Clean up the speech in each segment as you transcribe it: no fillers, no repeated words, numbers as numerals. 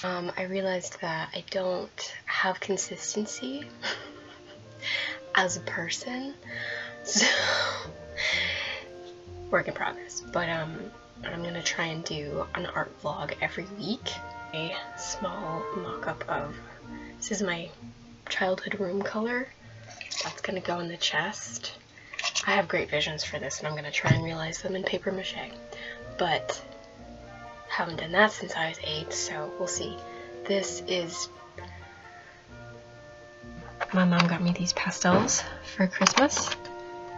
I realized that I don't have consistency as a person, so work in progress. But I'm gonna try and do an art vlog every week. A small mock-up of, this is my childhood room color. That's gonna go in the chest. I have great visions for this, and I'm gonna try and realize them in paper mache. But haven't done that since I was 8, so we'll see. This is, my mom got me these pastels for Christmas.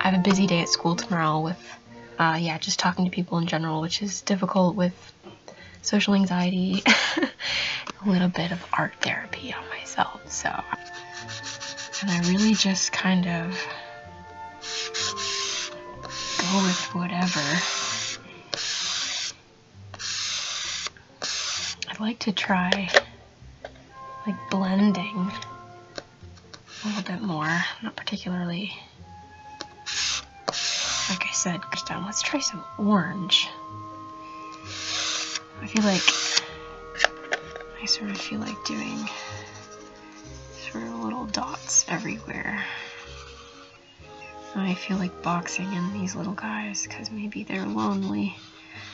I have a busy day at school tomorrow with, yeah, just talking to people in general, which is difficult with social anxiety, a little bit of art therapy on myself, so. And I really just kind of go with whatever. I'd like to try like blending a little bit more, not particularly, like I said, let's try some orange. I sort of feel like doing sort of little dots everywhere. I feel like boxing in these little guys because maybe they're lonely.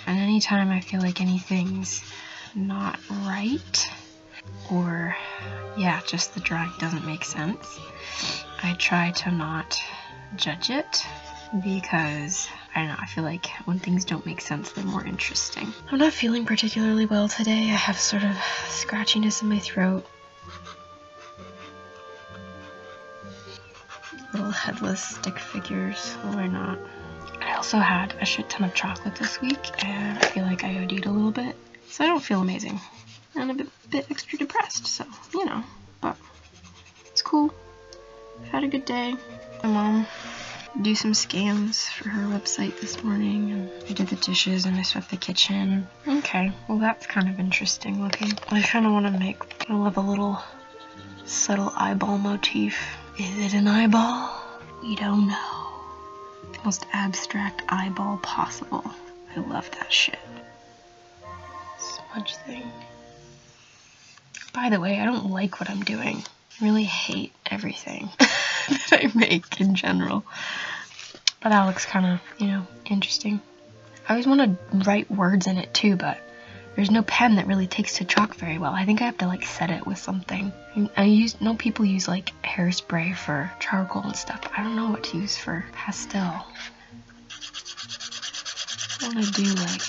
And anytime I feel like anything's not right, or yeah, just the drawing doesn't make sense, I try to not judge it, because I don't know, I feel like when things don't make sense, they're more interesting. I'm not feeling particularly well today. I have sort of scratchiness in my throat. Little headless stick figures, why not? I also had a shit ton of chocolate this week, and I feel like I OD'd a little bit, so I don't feel amazing. And a bit extra depressed, so, you know, but it's cool. I've had a good day. My mom do some scans for her website this morning, and I did the dishes and I swept the kitchen. Okay, well that's kind of interesting looking. I kind of want to make, I love a little subtle eyeball motif. Is it an eyeball? We don't know. The most abstract eyeball possible. I love that shit. Smudge thing. By the way, I don't like what I'm doing. I really hate everything that I make in general. But that looks kind of, you know, interesting. I always want to write words in it too, but there's no pen that really takes to chalk very well. I think I have to like set it with something. I know people use like hairspray for charcoal and stuff. I don't know what to use for pastel. I want to do like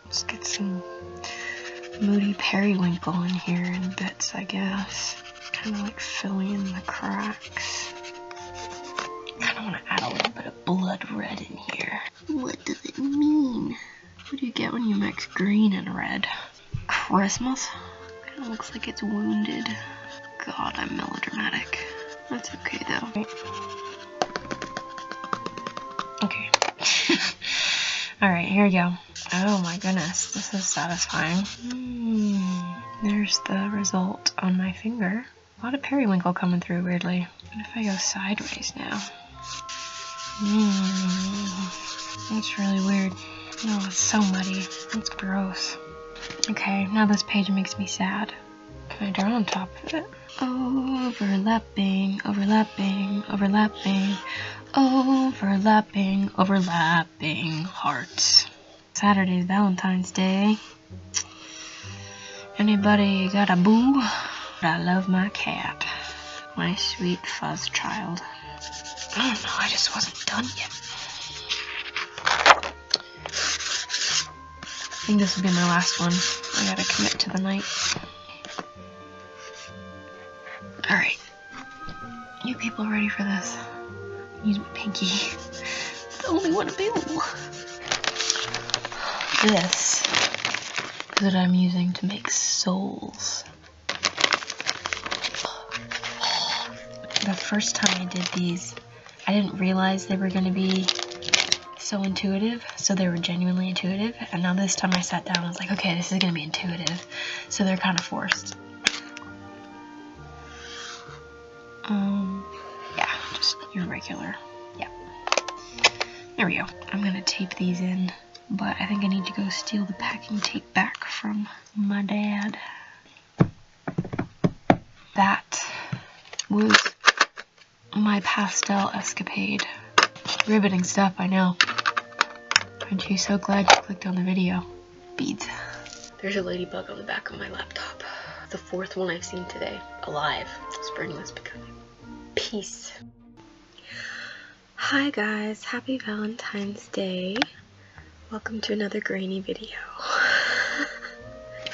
let's get some moody periwinkle in here in bits, I guess. Kind of like filling in the cracks. Kind of want to add a little bit of blood red in here. What does it mean? What do you get when you mix green and red? Christmas? Kind of looks like it's wounded. God, I'm melodramatic. That's okay though. Okay. Alright, here we go. Oh my goodness, this is satisfying. There's the result on my finger. A lot of periwinkle coming through weirdly. What if I go sideways now? That's really weird. No, it's so muddy. It's gross. Okay, now this page makes me sad. Can I draw on top of it? Overlapping, overlapping, overlapping, overlapping, overlapping hearts. Saturday's Valentine's Day. Anybody got a boo? I love my cat. My sweet fuzz child. I don't know, I just wasn't done yet. I think this will be my last one. I gotta commit to the night. Alright. You people ready for this? Use my pinky. It's the only one available. This is what I'm using to make souls. The first time I did these, I didn't realize they were going to be so intuitive, so they were genuinely intuitive, and now this time I sat down and was like, okay, this is going to be intuitive, so they're kind of forced. Yeah, just your regular, yeah. There we go. I'm gonna tape these in, but I think I need to go steal the packing tape back from my dad. That was my pastel escapade. Riveting stuff, I know. Aren't you so glad you clicked on the video? Beads. There's a ladybug on the back of my laptop. The 4th one I've seen today. Alive. Spring was becoming. Peace. Hi guys, happy Valentine's Day. Welcome to another grainy video.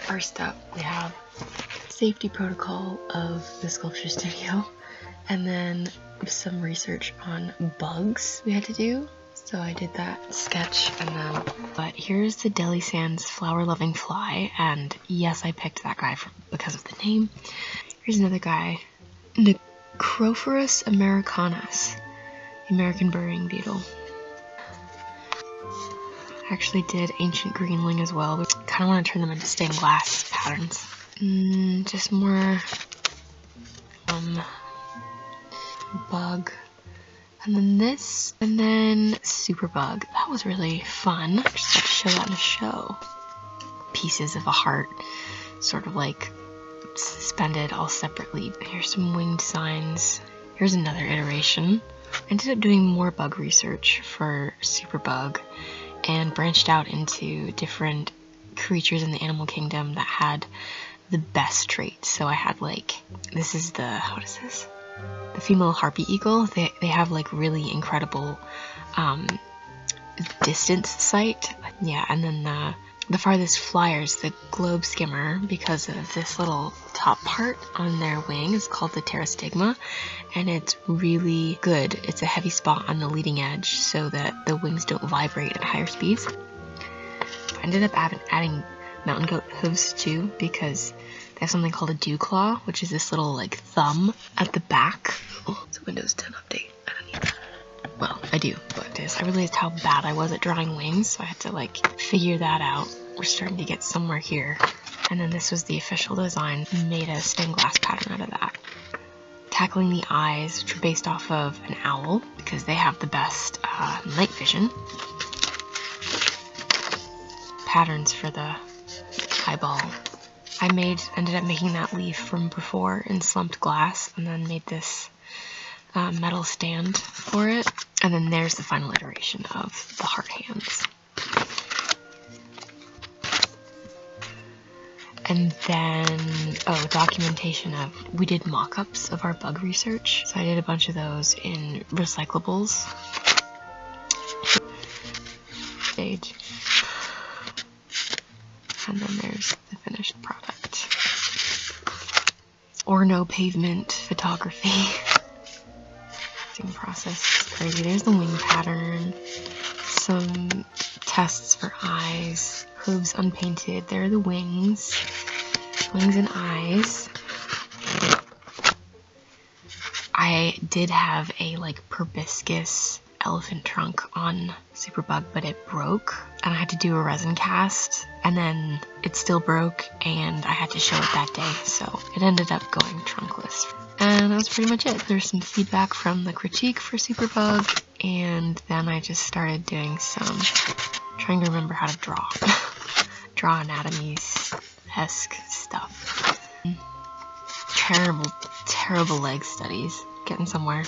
First up, we have safety protocol of the sculpture studio, and then some research on bugs we had to do. So I did that sketch, and then, but here's the Deli Sands flower loving fly, and yes, I picked that guy because of the name. Here's another guy, Necrophorus americanus, the American burying beetle. I actually did ancient greenling as well, but I kind of want to turn them into stained glass patterns. Just more bug. And then this, and then Superbug. That was really fun. Just got to show that in a show. Pieces of a heart, sort of like suspended all separately. Here's some winged signs. Here's another iteration. I ended up doing more bug research for Superbug and branched out into different creatures in the animal kingdom that had the best traits. So I had like, this is the, what is this? The female harpy eagle. They have like really incredible distance sight. Yeah, and then the farthest flyers, the globe skimmer, because of this little top part on their wing is called the pterostigma, and it's really good. It's a heavy spot on the leading edge so that the wings don't vibrate at higher speeds. I ended up adding mountain goat hooves too, because they have something called a dew claw, which is this little like thumb at the back. Oh, it's a Windows 10 update. I don't need that. Well, I do, but I realized how bad I was at drawing wings, so I had to like figure that out. We're starting to get somewhere here. And then this was the official design. Made a stained glass pattern out of that. Tackling the eyes, which are based off of an owl, because they have the best night vision. Patterns for the eyeball. I ended up making that leaf from before in slumped glass, and then made this metal stand for it. And then there's the final iteration of the heart hands. And then, documentation of, we did mock-ups of our bug research. So I did a bunch of those in recyclables. Stage. And then there's the finished product. Or no pavement photography. Process is crazy. There's the wing pattern. Some tests for eyes. Hooves unpainted. There are the wings. Wings and eyes. I did have a like proboscis elephant trunk on Superbug, but it broke and I had to do a resin cast, and then it still broke and I had to show it that day, so it ended up going trunkless. And that was pretty much it. There's some feedback from the critique for Superbug, and then I just started doing some trying to remember how to draw anatomy-esque stuff. Terrible leg studies. Getting somewhere.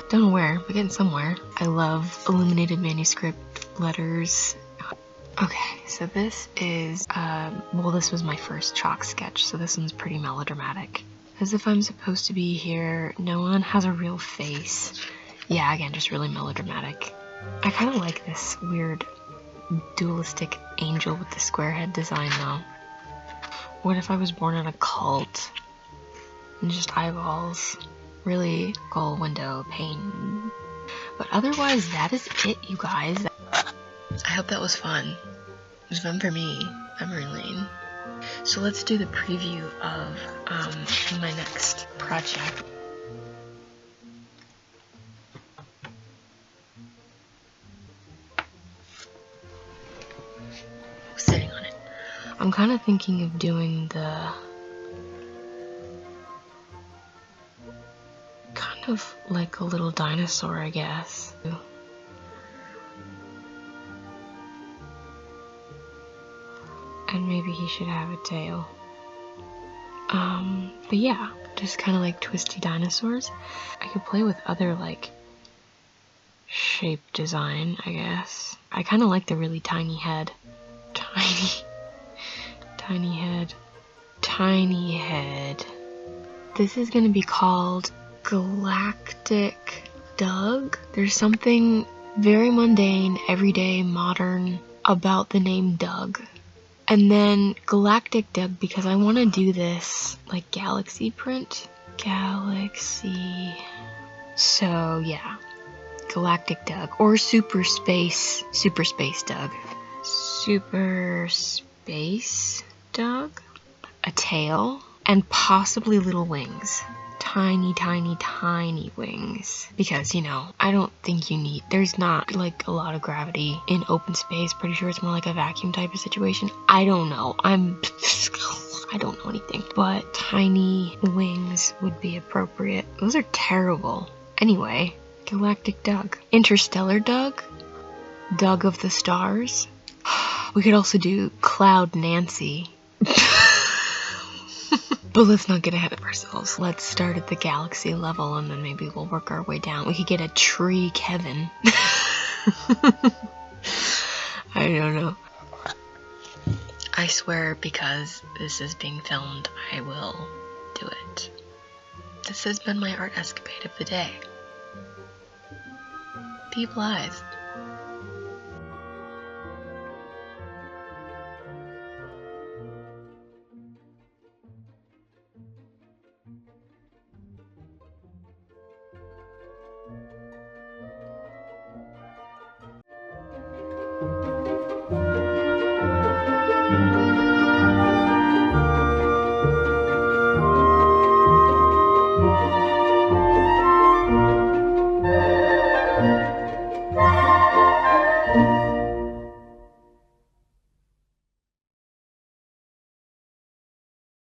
Don't know where, but getting somewhere. I love illuminated manuscript letters. Okay, so this is, well, this was my first chalk sketch, so this one's pretty melodramatic. As if I'm supposed to be here, no one has a real face. Yeah, again, just really melodramatic. I kind of like this weird dualistic angel with the square head design, though. What if I was born in a cult? And just eyeballs. Really cool window pane. But otherwise, that is it, you guys. I hope that was fun. It was fun for me. Memory lane. So let's do the preview of my next project. Sitting on it. I'm kind of thinking of doing the kind of like a little dinosaur, I guess. and maybe he should have a tail. But yeah, just kind of like twisty dinosaurs. I could play with other like shape design, I guess. I kind of like the really tiny head. Tiny head. Tiny head. This is gonna be called Galactic Doug. There's something very mundane, everyday, modern about the name Doug. And then Galactic Doug, because I want to do this like galaxy print. Galaxy. So yeah, Galactic Doug or Super Space Doug. Super Space Doug. A tail and possibly little wings. Tiny, tiny, tiny wings. Because, you know, I don't think you need, there's not like a lot of gravity in open space. Pretty sure it's more like a vacuum type of situation. I don't know. I don't know anything. But tiny wings would be appropriate. Those are terrible. Anyway, Galactic Doug. Interstellar Doug. Doug of the Stars. We could also do Cloud Nancy. But let's not get ahead of ourselves. Let's start at the galaxy level and then maybe we'll work our way down. We could get a tree Kevin. I don't know. I swear, because this is being filmed, I will do it. This has been my art escapade of the day. People eyes.